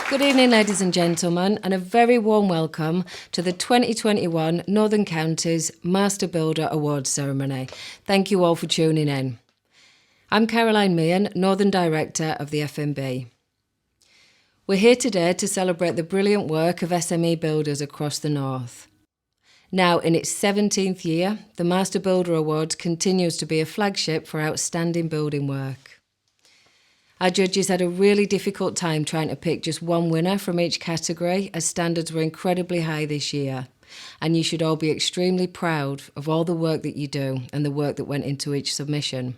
Good evening, ladies and gentlemen, and a very warm welcome to the 2021 Northern Counties Master Builder Awards ceremony. Thank you all for tuning in. I'm Caroline Meehan, Northern Director of the FNB. We're here today to celebrate the brilliant work of SME builders across the North. Now, in its 17th year, the Master Builder Awards continues to be a flagship for outstanding building work. Our judges had a really difficult time trying to pick just one winner from each category, as standards were incredibly high this year. And you should all be extremely proud of all the work that you do and the work that went into each submission.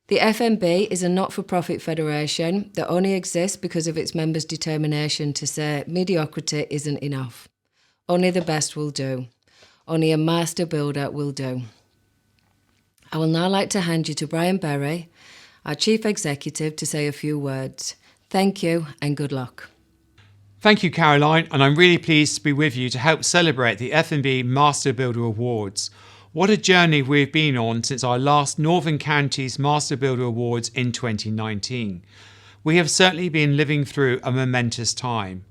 The FNB is a not-for-profit federation that only exists because of its members' determination to say mediocrity isn't enough. Only the best will do. Only a master builder will do. I will now like to hand you to Brian Berry, our Chief Executive, to say a few words. Thank you and good luck. Thank you, Caroline, and I'm really pleased to be with you to help celebrate the FNB Master Builder Awards. What a journey we've been on since our last Northern Counties Master Builder Awards in 2019. We have certainly been living through a momentous time.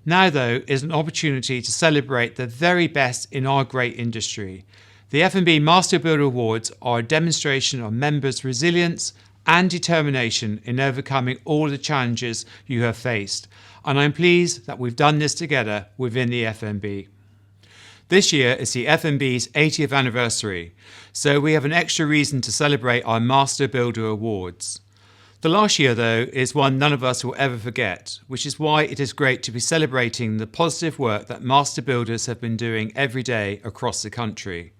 Now, though, is an opportunity to celebrate the very best in our great industry. The FNB Master Builder Awards are a demonstration of members' resilience and determination in overcoming all the challenges you have faced, and I'm pleased that we've done this together within the FNB. This year is the FNB's 80th anniversary, so we have an extra reason to celebrate our Master Builder Awards. The last year, though, is one none of us will ever forget, which is why it is great to be celebrating the positive work that master builders have been doing every day across the country.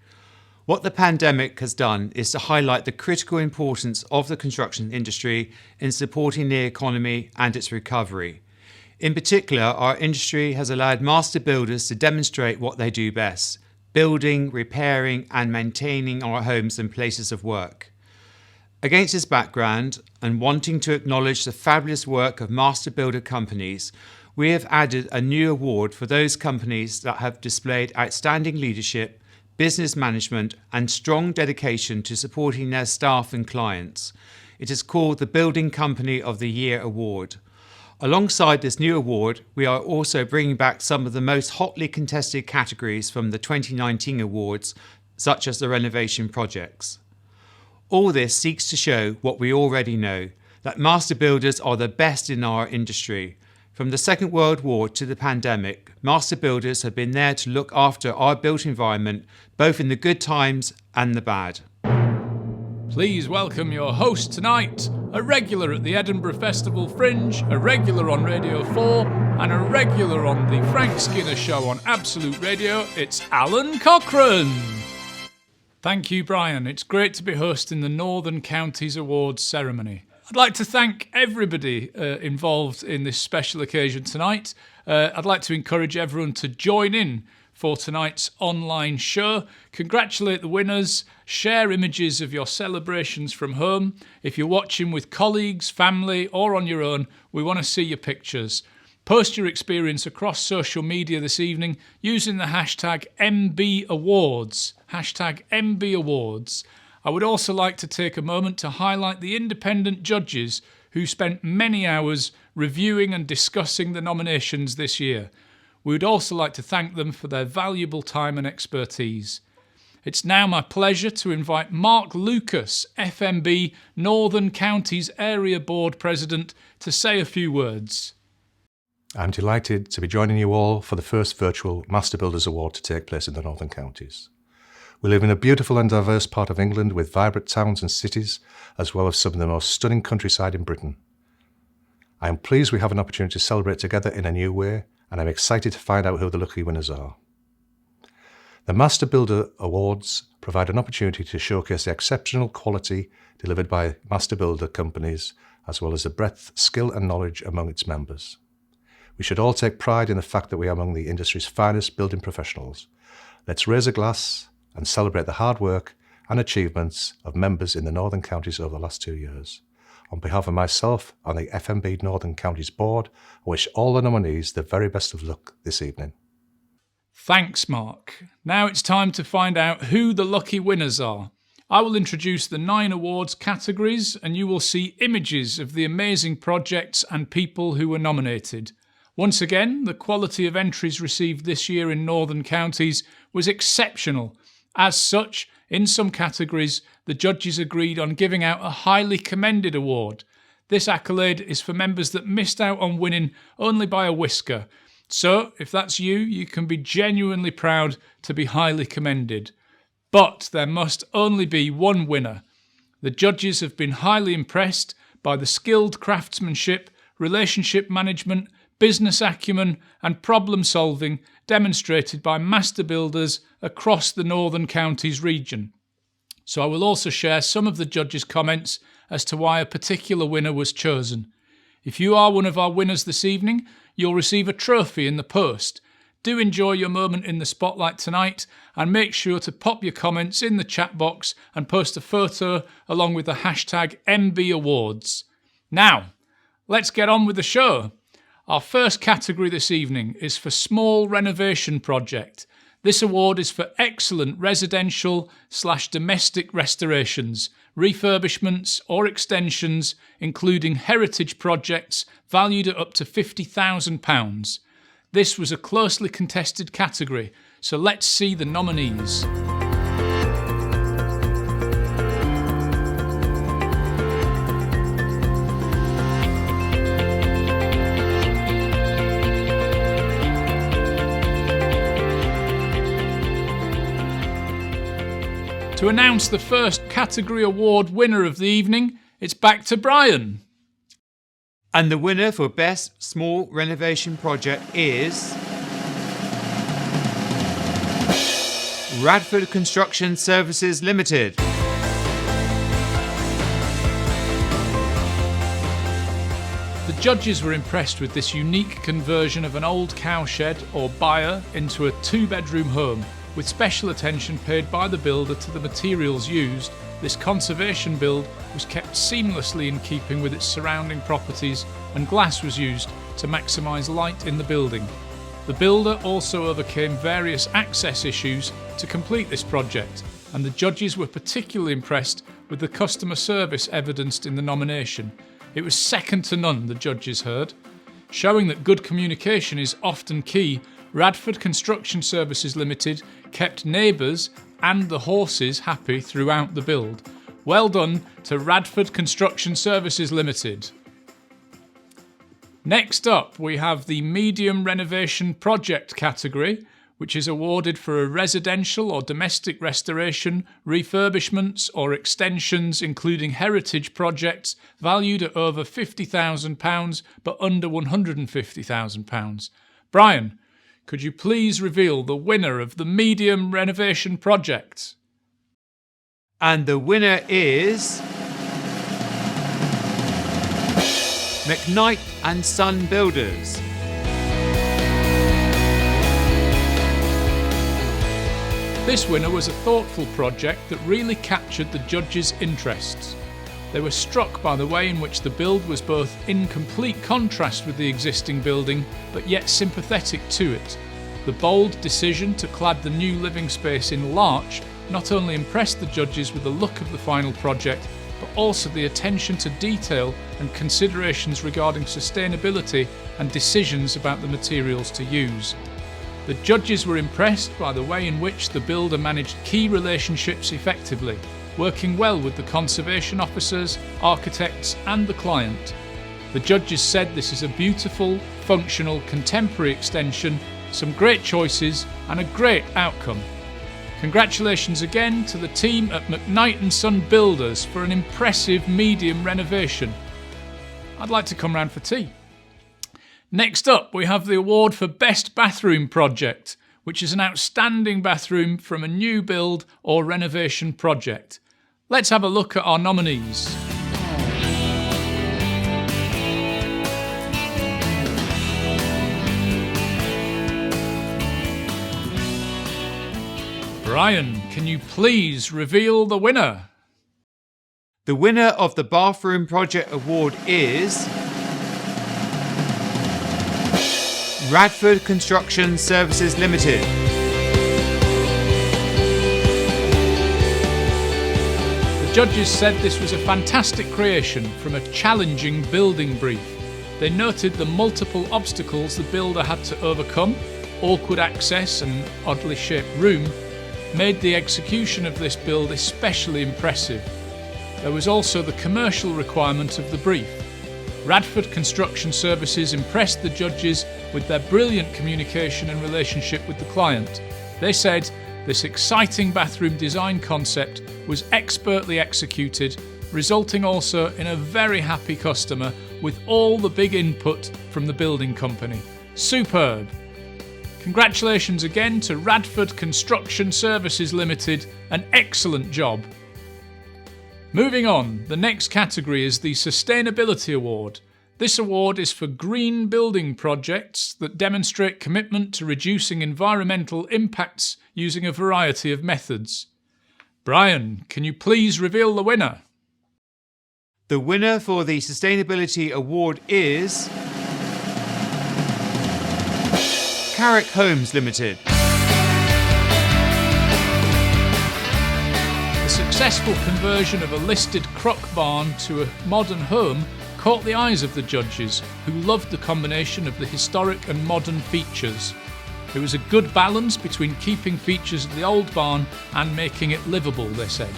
What the pandemic has done is to highlight the critical importance of the construction industry in supporting the economy and its recovery. In particular, our industry has allowed master builders to demonstrate what they do best: building, repairing and maintaining our homes and places of work. Against this background, and wanting to acknowledge the fabulous work of master builder companies, we have added a new award for those companies that have displayed outstanding leadership, business management and strong dedication to supporting their staff and clients. It is called the Building Company of the Year Award. Alongside this new award, we are also bringing back some of the most hotly contested categories from the 2019 awards, such as the renovation projects. All this seeks to show what we already know, that master builders are the best in our industry. From the Second World War to the pandemic, master builders have been there to look after our built environment, both in the good times and the bad. Please welcome your host tonight, a regular at the Edinburgh Festival Fringe, a regular on Radio 4, and a regular on the Frank Skinner Show on Absolute Radio. It's Alan Cochrane. Thank you, Brian. It's great to be hosting the Northern Counties Awards ceremony. I'd like to thank everybody involved in this special occasion tonight. I'd like to encourage everyone to join in for tonight's online show. Congratulate the winners, share images of your celebrations from home. If you're watching with colleagues, family or on your own, we want to see your pictures. Post your experience across social media this evening using the hashtag MBAwards. Hashtag MBAwards. I would also like to take a moment to highlight the independent judges who spent many hours reviewing and discussing the nominations this year. We would also like to thank them for their valuable time and expertise. It's now my pleasure to invite Mark Lucas, FNB Northern Counties Area Board President, to say a few words. I'm delighted to be joining you all for the first virtual Master Builders Award to take place in the Northern Counties. We live in a beautiful and diverse part of England with vibrant towns and cities, as well as some of the most stunning countryside in Britain. I am pleased we have an opportunity to celebrate together in a new way, and I'm excited to find out who the lucky winners are. The Master Builder Awards provide an opportunity to showcase the exceptional quality delivered by master builder companies, as well as the breadth, skill and knowledge among its members. We should all take pride in the fact that we are among the industry's finest building professionals. Let's raise a glass and celebrate the hard work and achievements of members in the Northern Counties over the last 2 years. On behalf of myself and the FNB Northern Counties Board, I wish all the nominees the very best of luck this evening. Thanks, Mark. Now it's time to find out who the lucky winners are. I will introduce the 9 awards categories and you will see images of the amazing projects and people who were nominated. Once again, the quality of entries received this year in Northern Counties was exceptional. As such, in some categories, the judges agreed on giving out a highly commended award. This accolade is for members that missed out on winning only by a whisker. So, if that's you, you can be genuinely proud to be highly commended. But there must only be one winner. The judges have been highly impressed by the skilled craftsmanship, relationship management, business acumen and problem solving demonstrated by master builders across the Northern Counties region. So I will also share some of the judges' comments as to why a particular winner was chosen. If you are one of our winners this evening, you'll receive a trophy in the post. Do enjoy your moment in the spotlight tonight and make sure to pop your comments in the chat box and post a photo along with the hashtag MBAwards. Now, let's get on with the show. Our first category this evening is for Small Renovation Project. This award is for excellent residential/domestic restorations, refurbishments or extensions, including heritage projects valued at up to £50,000. This was a closely contested category, so let's see the nominees. To announce the first category award winner of the evening, it's back to Brian. And the winner for Best Small Renovation Project is Radford Construction Services Limited. The judges were impressed with this unique conversion of an old cowshed or byre into a 2-bedroom home. With special attention paid by the builder to the materials used, this conservation build was kept seamlessly in keeping with its surrounding properties, and glass was used to maximise light in the building. The builder also overcame various access issues to complete this project, and the judges were particularly impressed with the customer service evidenced in the nomination. It was second to none, the judges heard. Showing that good communication is often key, Radford Construction Services Limited kept neighbours and the horses happy throughout the build. Well done to Radford Construction Services Limited. Next up, we have the Medium Renovation Project category, which is awarded for a residential or domestic restoration, refurbishments or extensions, including heritage projects valued at over £50,000 but under £150,000. Brian, could you please reveal the winner of the Medium Renovation Project? And the winner is McKnight and Son Builders. This winner was a thoughtful project that really captured the judges' interests. They were struck by the way in which the build was both in complete contrast with the existing building, but yet sympathetic to it. The bold decision to clad the new living space in larch not only impressed the judges with the look of the final project, but also the attention to detail and considerations regarding sustainability and decisions about the materials to use. The judges were impressed by the way in which the builder managed key relationships effectively, working well with the conservation officers, architects and the client. The judges said this is a beautiful, functional, contemporary extension, some great choices and a great outcome. Congratulations again to the team at McKnight & Son Builders for an impressive medium renovation. I'd like to come round for tea. Next up, we have the award for Best Bathroom Project, which is an outstanding bathroom from a new build or renovation project. Let's have a look at our nominees. Brian, can you please reveal the winner? The winner of the Bathroom Project Award is Radford Construction Services Limited. The judges said this was a fantastic creation from a challenging building brief. They noted the multiple obstacles the builder had to overcome, awkward access and oddly shaped room, made the execution of this build especially impressive. There was also the commercial requirement of the brief. Radford Construction Services impressed the judges with their brilliant communication and relationship with the client. They said this exciting bathroom design concept was expertly executed, resulting also in a very happy customer with all the big input from the building company. Superb! Congratulations again to Radford Construction Services Limited, an excellent job. Moving on, the next category is the Sustainability Award. This award is for green building projects that demonstrate commitment to reducing environmental impacts using a variety of methods. Brian, can you please reveal the winner? The winner for the Sustainability Award is Carrick Homes Limited. The successful conversion of a listed crock barn to a modern home caught the eyes of the judges, who loved the combination of the historic and modern features. There was a good balance between keeping features of the old barn and making it livable, they said.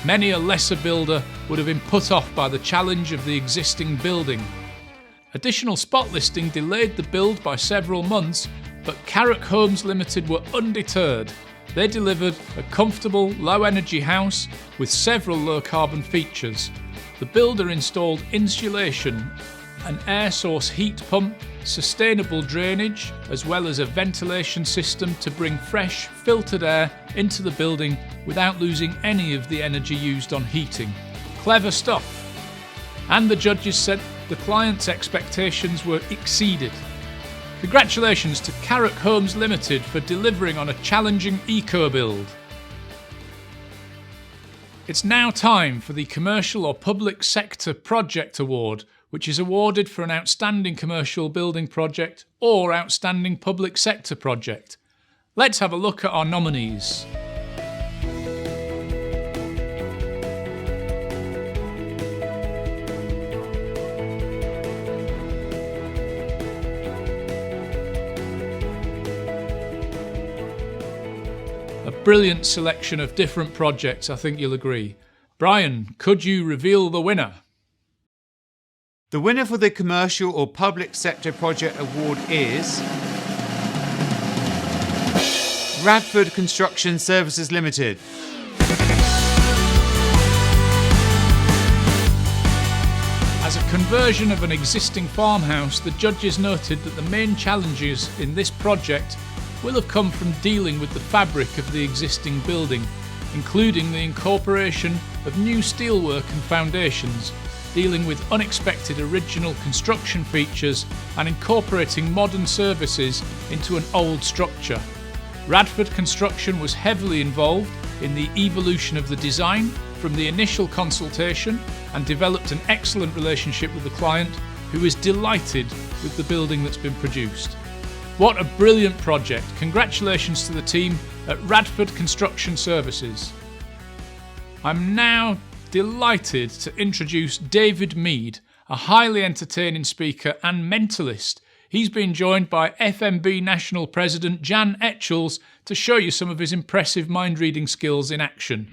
Many a lesser builder would have been put off by the challenge of the existing building. Additional spot listing delayed the build by several months, but Carrick Homes Limited were undeterred. They delivered a comfortable, low-energy house with several low-carbon features. The builder installed insulation, an air source heat pump, sustainable drainage, as well as a ventilation system to bring fresh, filtered air into the building without losing any of the energy used on heating. Clever stuff. And the judges said the client's expectations were exceeded. Congratulations to Carrick Homes Limited for delivering on a challenging eco-build. It's now time for the Commercial or Public Sector Project Award, which is awarded for an outstanding commercial building project or outstanding public sector project. Let's have a look at our nominees. A brilliant selection of different projects, I think you'll agree. Brian, could you reveal the winner? The winner for the Commercial or Public Sector Project Award is Radford Construction Services Limited. As a conversion of an existing farmhouse, the judges noted that the main challenges in this project will have come from dealing with the fabric of the existing building, including the incorporation of new steelwork and foundations, dealing with unexpected original construction features and incorporating modern services into an old structure. Radford Construction was heavily involved in the evolution of the design from the initial consultation and developed an excellent relationship with the client, who is delighted with the building that's been produced. What a brilliant project. Congratulations to the team at Radford Construction Services. I'm now delighted to introduce David Mead, a highly entertaining speaker and mentalist. He's been joined by FMB National President Jan Etchells to show you some of his impressive mind-reading skills in action.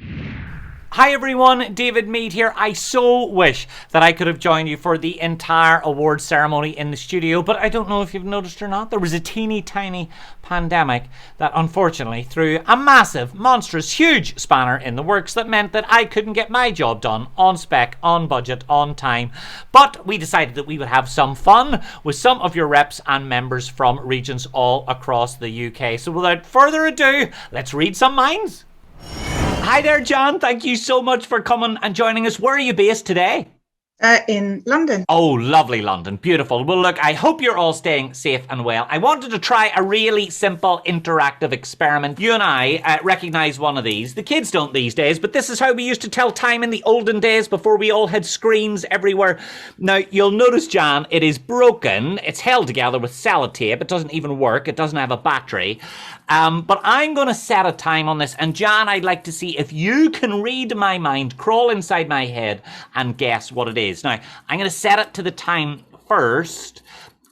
Hi everyone, David Mead here. I so wish that I could have joined you for the entire awards ceremony in the studio, but I don't know if you've noticed or not, there was a teeny tiny pandemic that unfortunately threw a massive, monstrous, huge spanner in the works that meant that I couldn't get my job done on spec, on budget, on time. But we decided that we would have some fun with some of your reps and members from regions all across the UK. So without further ado, let's read some minds. Hi there, John. Thank you so much for coming and joining us. Where are you based today? In London. Oh, lovely London. Beautiful. Well, look, I hope you're all staying safe and well. I wanted to try a really simple interactive experiment. You and I recognise one of these. The kids don't these days, but this is how we used to tell time in the olden days before we all had screens everywhere. Now, you'll notice, Jan, it is broken. It's held together with sellotape. It doesn't even work. It doesn't have a battery. But I'm going to set a time on this. And Jan, I'd like to see if you can read my mind, crawl inside my head and guess what it is. Now, I'm going to set it to the time first.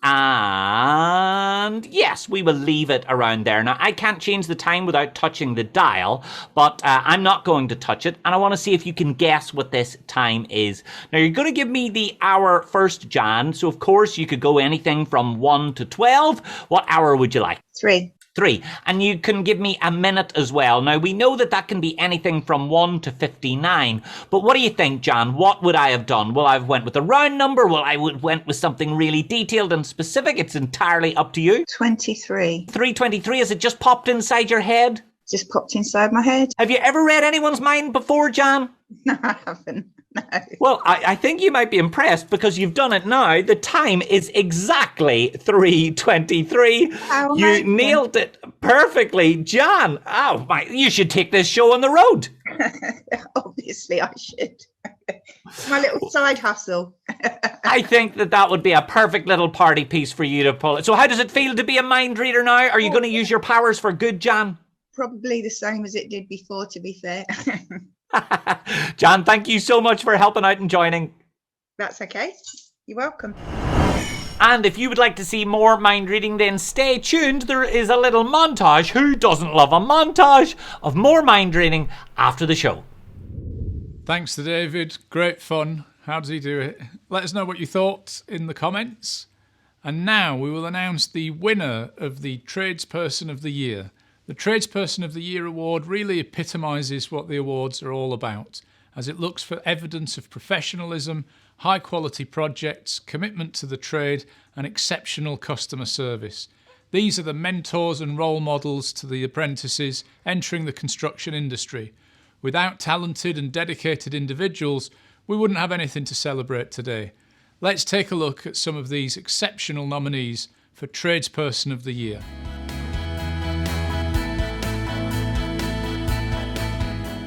And yes, we will leave it around there. Now, I can't change the time without touching the dial, but I'm not going to touch it. And I want to see if you can guess what this time is. Now, you're going to give me the hour first, Jan. So, of course, you could go anything from 1 to 12. What hour would you like? 3. 3. And you can give me a minute as well. Now, we know that that can be anything from 1 to 59. But what do you think, Jan? What would I have done? Well, I went with a round number. Well, I went with something really detailed and specific. It's entirely up to you. 23. 3:23, has it just popped inside your head? Just popped inside my head. Have you ever read anyone's mind before, Jan? No, I haven't. No. Well, I think you might be impressed because you've done it now. The time is exactly 3:23. How You amazing. nailed it perfectly. Jan, oh my, you should take this show on the road. Obviously, I should. It's my little side hustle. I think that would be a perfect little party piece for you to pull. So how does it feel to be a mind reader now? Are you going to use your powers for good, Jan? Probably the same as it did before, to be fair. Jan, thank you so much for helping out and joining. That's okay. You're welcome. And if you would like to see more mind reading, then stay tuned. There is a little montage. Who doesn't love a montage of more mind reading after the show? Thanks to David. Great fun. How does he do it? Let us know what you thought in the comments. And now we will announce the winner of the Tradesperson of the Year. The Tradesperson of the Year award really epitomises what the awards are all about, as it looks for evidence of professionalism, high quality projects, commitment to the trade and exceptional customer service. These are the mentors and role models to the apprentices entering the construction industry. Without talented and dedicated individuals, we wouldn't have anything to celebrate today. Let's take a look at some of these exceptional nominees for Tradesperson of the Year.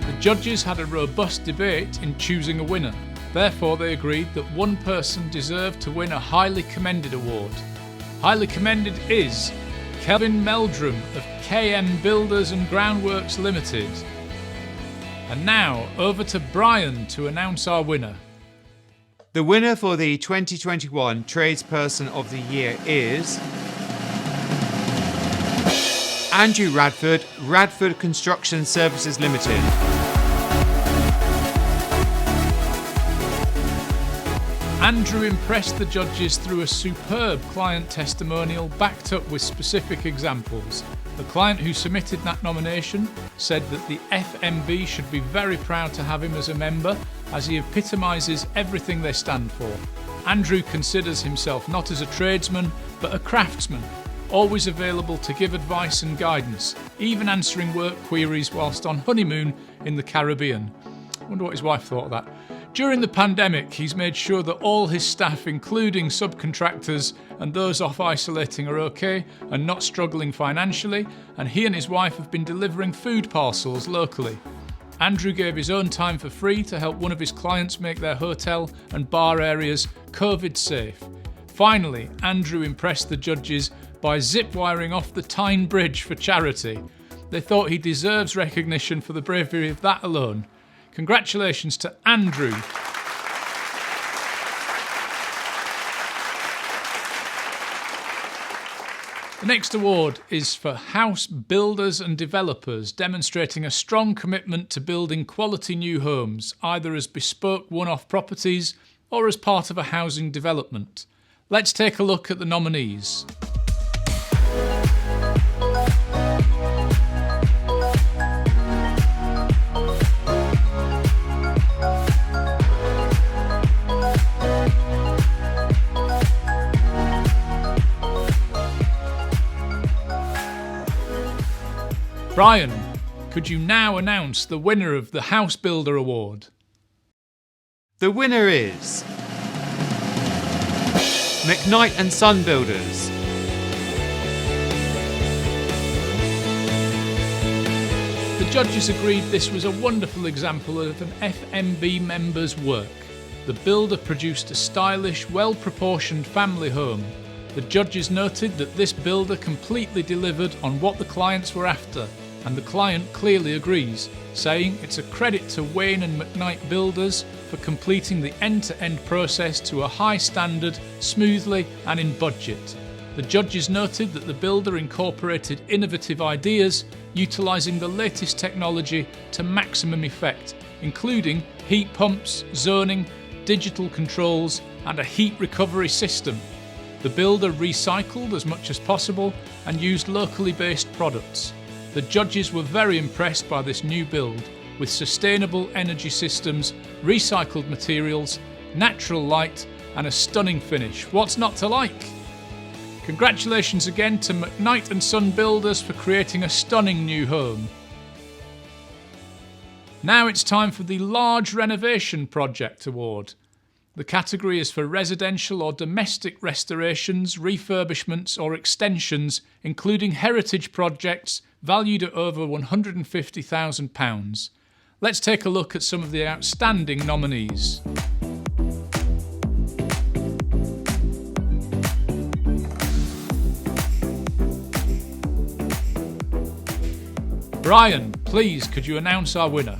The judges had a robust debate in choosing a winner. Therefore, they agreed that one person deserved to win a Highly Commended award. Highly Commended is Kelvin Meldrum of KM Builders and Groundworks Limited. And now, over to Brian to announce our winner. The winner for the 2021 Tradesperson of the Year is Andrew Radford, Radford Construction Services Limited. Andrew impressed the judges through a superb client testimonial backed up with specific examples. The client who submitted that nomination said that the FMB should be very proud to have him as a member, as he epitomises everything they stand for. Andrew considers himself not as a tradesman, but a craftsman, always available to give advice and guidance, even answering work queries whilst on honeymoon in the Caribbean. I wonder what his wife thought of that. During the pandemic, he's made sure that all his staff, including subcontractors and those off isolating, are okay and not struggling financially, and he and his wife have been delivering food parcels locally. Andrew gave his own time for free to help one of his clients make their hotel and bar areas COVID safe. Finally, Andrew impressed the judges by zip wiring off the Tyne Bridge for charity. They thought he deserves recognition for the bravery of that alone. Congratulations to Andrew. The next award is for house builders and developers, demonstrating a strong commitment to building quality new homes, either as bespoke one-off properties or as part of a housing development. Let's take a look at the nominees. Brian, could you now announce the winner of the House Builder Award? The winner is McKnight and Son Builders. The judges agreed this was a wonderful example of an FMB member's work. The builder produced a stylish, well-proportioned family home. The judges noted that this builder completely delivered on what the clients were after, and the client clearly agrees, saying it's a credit to Wayne and McKnight Builders for completing the end-to-end process to a high standard, smoothly and in budget. The judges noted that the builder incorporated innovative ideas, utilising the latest technology to maximum effect, including heat pumps, zoning, digital controls and a heat recovery system. The builder recycled as much as possible and used locally based products. The judges were very impressed by this new build, with sustainable energy systems, recycled materials, natural light and a stunning finish. What's not to like? Congratulations again to McKnight & Son Builders for creating a stunning new home. Now it's time for the Large Renovation Project Award. The category is for residential or domestic restorations, refurbishments or extensions, including heritage projects valued at over £150,000. Let's take a look at some of the outstanding nominees. Brian, please could you announce our winner?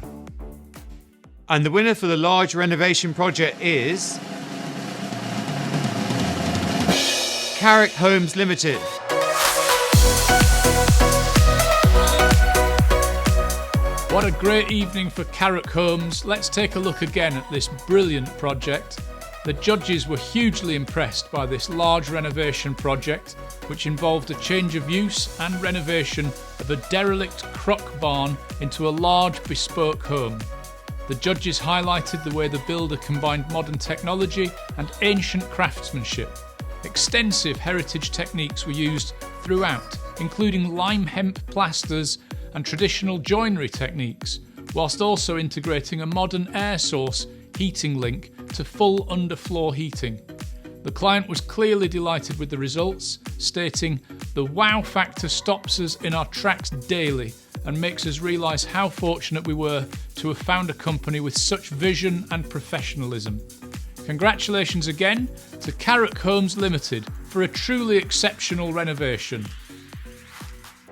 And the winner for the Large Renovation Project is Carrick Homes Limited. What a great evening for Carrick Homes. Let's take a look again at this brilliant project. The judges were hugely impressed by this large renovation project, which involved a change of use and renovation of a derelict crock barn into a large bespoke home. The judges highlighted the way the builder combined modern technology and ancient craftsmanship. Extensive heritage techniques were used throughout, including lime hemp plasters and traditional joinery techniques, whilst also integrating a modern air source heating link to full underfloor heating. The client was clearly delighted with the results, stating, "The wow factor stops us in our tracks daily and makes us realise how fortunate we were to have found a company with such vision and professionalism." Congratulations again to Carrick Homes Limited for a truly exceptional renovation.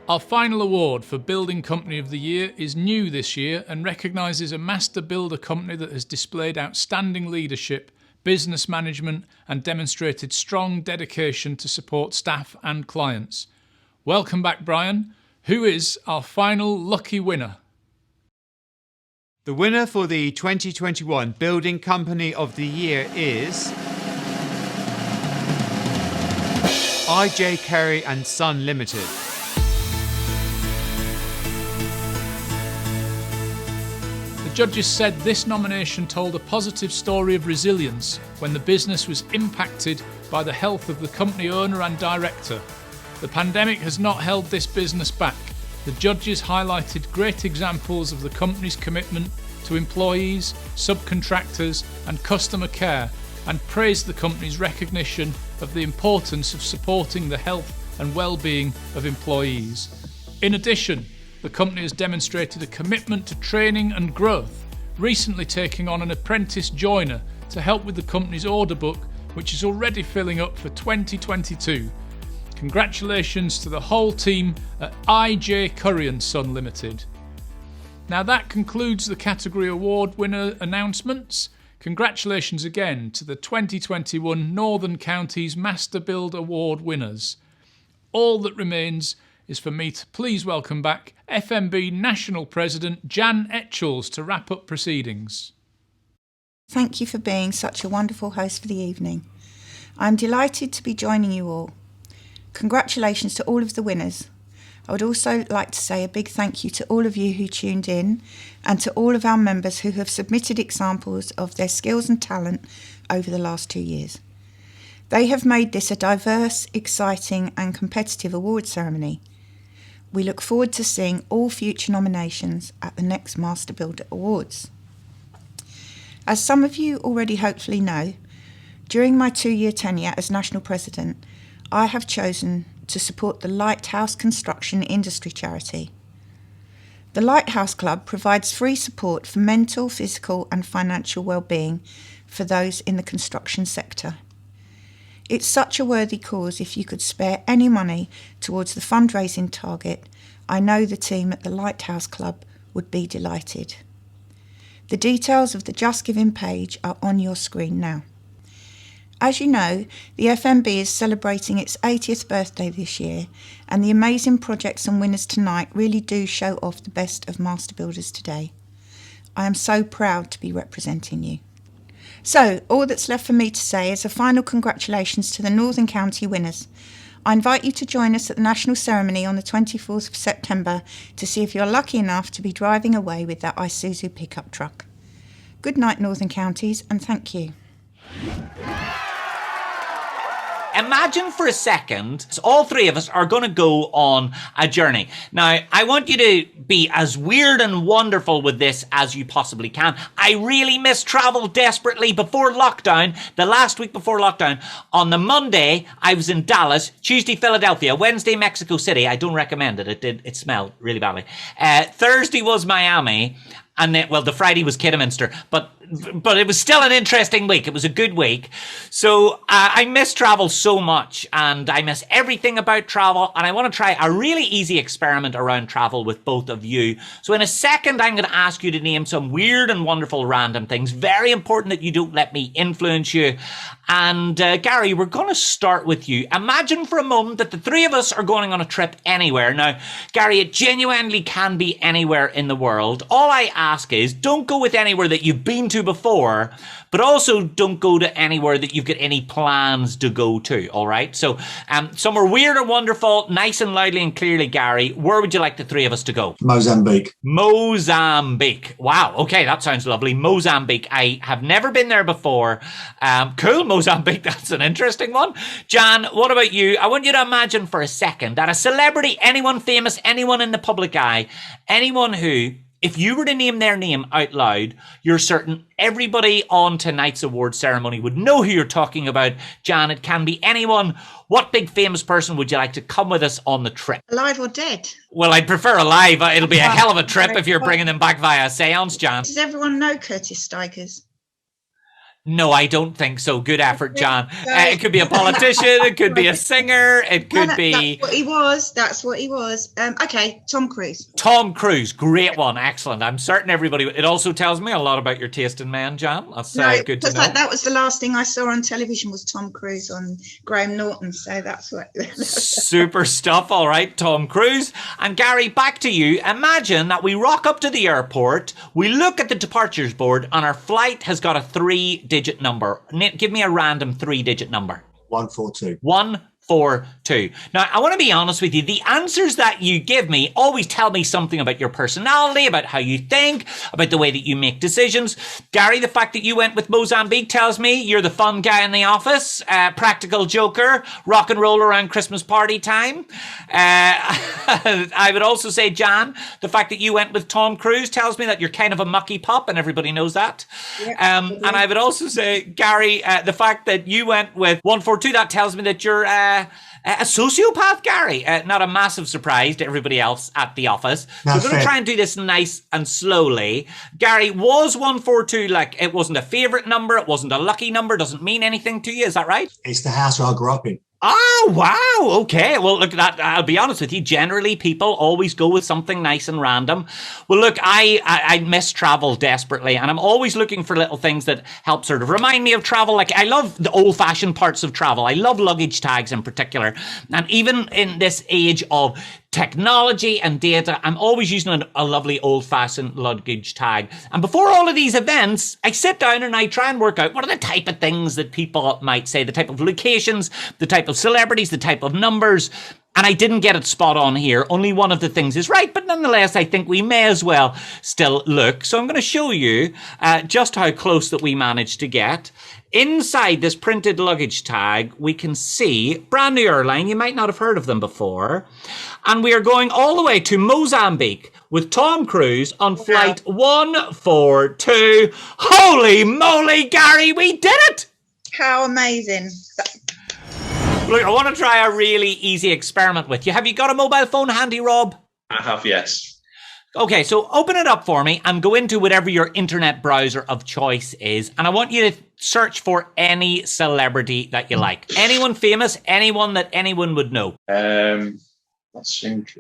Our final award for Building Company of the Year is new this year and recognises a master builder company that has displayed outstanding leadership, business management and demonstrated strong dedication to support staff and clients. Welcome back, Brian. Who is our final lucky winner? The winner for the 2021 Building Company of the Year is I.J. Carey and Son Limited. The judges said this nomination told a positive story of resilience when the business was impacted by the health of the company owner and director. The pandemic has not held this business back. The judges highlighted great examples of the company's commitment to employees, subcontractors and customer care and praised the company's recognition of the importance of supporting the health and well-being of employees. In addition, the company has demonstrated a commitment to training and growth, recently taking on an apprentice joiner to help with the company's order book, which is already filling up for 2022. Congratulations to the whole team at I.J. Curry & Son Limited. Now that concludes the category award winner announcements. Congratulations again to the 2021 Northern Counties Master Build Award winners. All that remains is for me to please welcome back FMB National President Jan Etchells to wrap up proceedings. Thank you for being such a wonderful host for the evening. I'm delighted to be joining you all. Congratulations to all of the winners. I would also like to say a big thank you to all of you who tuned in and to all of our members who have submitted examples of their skills and talent over the last 2 years. They have made this a diverse, exciting and competitive award ceremony. We look forward to seeing all future nominations at the next Master Builder Awards. As some of you already hopefully know, during my 2-year tenure as National President, I have chosen to support the Lighthouse construction industry charity. The Lighthouse Club provides free support for mental, physical and financial well-being for those in the construction sector. It's such a worthy cause. If you could spare any money towards the fundraising target, I know the team at the Lighthouse Club would be delighted. The details of the Just Giving page are on your screen now. As you know, the FMB is celebrating its 80th birthday this year, and the amazing projects and winners tonight really do show off the best of master builders today. I am so proud to be representing you. So, all that's left for me to say is a final congratulations to the Northern County winners. I invite you to join us at the national ceremony on the 24th of September to see if you're lucky enough to be driving away with that Isuzu pickup truck. Good night, Northern Counties, and thank you. Imagine for a second, all three of us are going to go on a journey. Now, I want you to be as weird and wonderful with this as you possibly can. I really miss travel desperately before lockdown, the last week before lockdown. On the Monday, I was in Dallas, Tuesday, Philadelphia, Wednesday, Mexico City. I don't recommend it. It smelled really badly. Thursday was Miami. And then, well, the Friday was Kidderminster, but it was still an interesting week. It was a good week. So I miss travel so much, and I miss everything about travel, and I want to try a really easy experiment around travel with both of you. So in a second, I'm going to ask you to name some weird and wonderful random things. Very important that you don't let me influence you. And Gary, we're going to start with you. Imagine for a moment that the three of us are going on a trip anywhere. Now, Gary, it genuinely can be anywhere in the world. All I ask is don't go with anywhere that you've been to before, but also don't go to anywhere that you've got any plans to go to, all right? So somewhere weird or wonderful, nice and loudly and clearly, Gary, where would you like the three of us to go? Mozambique. Mozambique. Wow, okay, that sounds lovely. Mozambique. I have never been there before. Cool, Mozambique, that's an interesting one. Jan, what about you? I want you to imagine for a second that a celebrity, anyone famous, anyone in the public eye, anyone who, if you were to name their name out loud, you're certain everybody on tonight's award ceremony would know who you're talking about. Jan, it can be anyone. What big famous person would you like to come with us on the trip? Alive or dead? Well, I'd prefer alive. It'll be a hell of a trip if you're bringing them back via seance, Jan. Does everyone know Curtis Stigers? No, I don't think so. Good effort, Jan. It could be a politician. It could be a singer. It could be... That's what he was. Okay, Tom Cruise. Tom Cruise. Great one. Excellent. I'm certain everybody... It also tells me a lot about your taste in men, Jan. That's good to know. That was the last thing I saw on television was Tom Cruise on Graham Norton. So that's what... Super stuff. All right, Tom Cruise. And Gary, back to you. Imagine that we rock up to the airport. We look at the departures board and our flight has got a 3-digit number. Give me a random 3-digit number. 142. 142. Now, I want to be honest with you. The answers that you give me always tell me something about your personality, about how you think, about the way that you make decisions. Gary, the fact that you went with Mozambique tells me you're the fun guy in the office, practical joker, rock and roll around Christmas party time. I would also say, Jan, the fact that you went with Tom Cruise tells me that you're kind of a mucky pup, and everybody knows that. Yeah, and I would also say, Gary, the fact that you went with 142, that tells me that you're a sociopath, Gary. Not a massive surprise to everybody else at the office. So we're going to try and do this nice and slowly. Gary, was 142 like it wasn't a favourite number? It wasn't a lucky number? Doesn't mean anything to you? Is that right? It's the house I grew up in. Oh, wow. Okay. Well, look, that I'll be honest with you. Generally, people always go with something nice and random. Well, look, I miss travel desperately, and I'm always looking for little things that help sort of remind me of travel. Like, I love the old-fashioned parts of travel. I love luggage tags in particular. And even in this age of technology and data, I'm always using a lovely old-fashioned luggage tag. And before all of these events, I sit down and I try and work out what are the type of things that people might say, the type of locations, the type of celebrities, the type of numbers. And I didn't get it spot on here. Only one of the things is right, but nonetheless, I think we may as well still look. So I'm going to show you just how close that we managed to get. Inside this printed luggage tag, we can see brand new airline. You might not have heard of them before. And we are going all the way to Mozambique with Tom Cruise on flight 142. Holy moly, Gary, we did it! How amazing. Look, I want to try a really easy experiment with you. Have you got a mobile phone handy, Rob? I have, yes. Okay, so open it up for me and go into whatever your internet browser of choice is. And I want you to search for any celebrity that you like. Anyone famous, anyone that anyone would know. Let's think.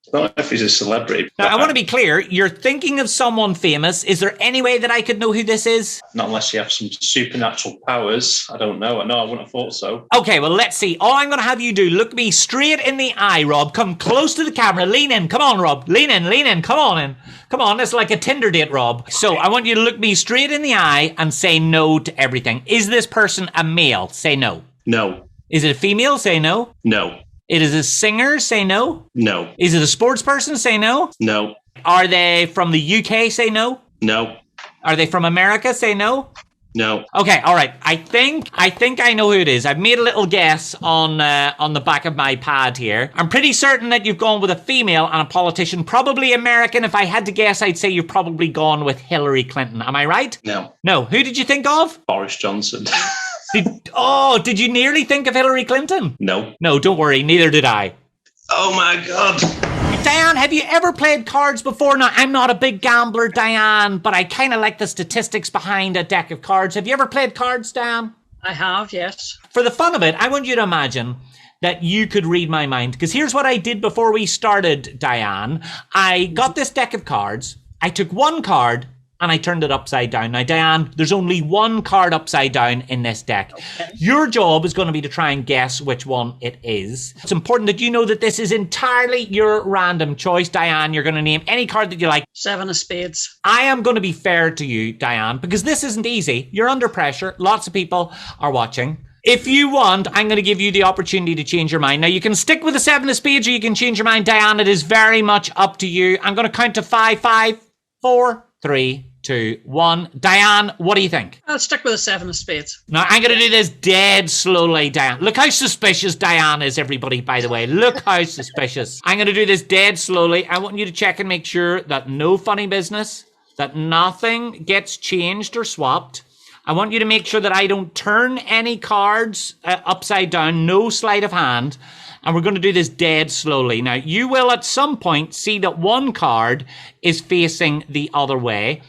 I don't know if he's a celebrity. Now, I want to be clear. You're thinking of someone famous. Is there any way that I could know who this is? Not unless you have some supernatural powers. I don't know. No, I wouldn't have thought so. Okay, well, let's see. All I'm going to have you do, look me straight in the eye, Rob. Come close to the camera. Lean in. Come on, Rob. Lean in. Come on in. Come on. It's like a Tinder date, Rob. So I want you to look me straight in the eye and say no to everything. Is this person a male? Say no. No. Is it a female? Say no. No. It is a singer? Say no. No. Is it a sports person? Say no. No. Are they from the UK? Say no. No. Are they from America? Say no. No. Okay, all right. I think I know who it is. I've made a little guess on the back of my pad here. I'm pretty certain that you've gone with a female and a politician, probably American. If I had to guess, I'd say you've probably gone with Hillary Clinton. Am I right? No. No. Who did you think of? Boris Johnson. Did you nearly think of Hillary Clinton? No. No, don't worry. Neither did I. Oh my God. Diane, have you ever played cards before? Now, I'm not a big gambler, Diane, but I kind of like the statistics behind a deck of cards. Have you ever played cards, Diane? I have, yes. For the fun of it, I want you to imagine that you could read my mind. Because here's what I did before we started, Diane. I got this deck of cards. I took one card and I turned it upside down. Now, Diane, there's only one card upside down in this deck. Okay. Your job is going to be to try and guess which one it is. It's important that you know that this is entirely your random choice. Diane, you're going to name any card that you like. 7 of spades. I am going to be fair to you, Diane, because this isn't easy. You're under pressure. Lots of people are watching. If you want, I'm going to give you the opportunity to change your mind. Now, you can stick with the 7 of spades or you can change your mind. Diane, it is very much up to you. I'm going to count to 5, 5, 4, 3, 2, 1. Diane, what do you think? I'll stick with the 7 of spades. Now, I'm going to do this dead slowly, Diane. Look how suspicious Diane is, everybody, by the way. Look how suspicious. I'm going to do this dead slowly. I want you to check and make sure that no funny business, that nothing gets changed or swapped. I want you to make sure that I don't turn any cards upside down, no sleight of hand. And we're going to do this dead slowly. Now, you will at some point see that one card is facing the other way.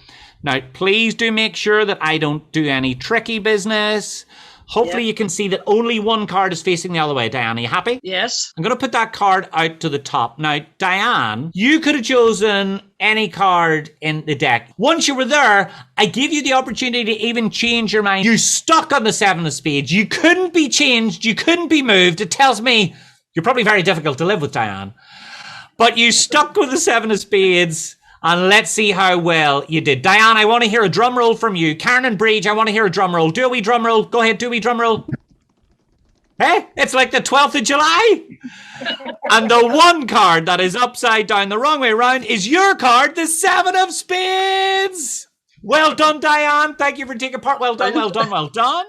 Now, please do make sure that I don't do any tricky business. Hopefully you can see that only one card is facing the other way. Diane, are you happy? Yes. I'm going to put that card out to the top. Now, Diane, you could have chosen any card in the deck. Once you were there, I gave you the opportunity to even change your mind. You stuck on the 7 of spades. You couldn't be changed. You couldn't be moved. It tells me you're probably very difficult to live with, Diane. But you stuck with the 7 of spades. And let's see how well you did. Diane, I want to hear a drum roll from you. Karen and Breach, I want to hear a drum roll. Do a wee drum roll. Go ahead, do a wee drum roll. Hey, it's like the 12th of July. And the one card that is upside down the wrong way around is your card, the 7 of spades. Well done, Diane. Thank you for taking part. Well done, well done, well done.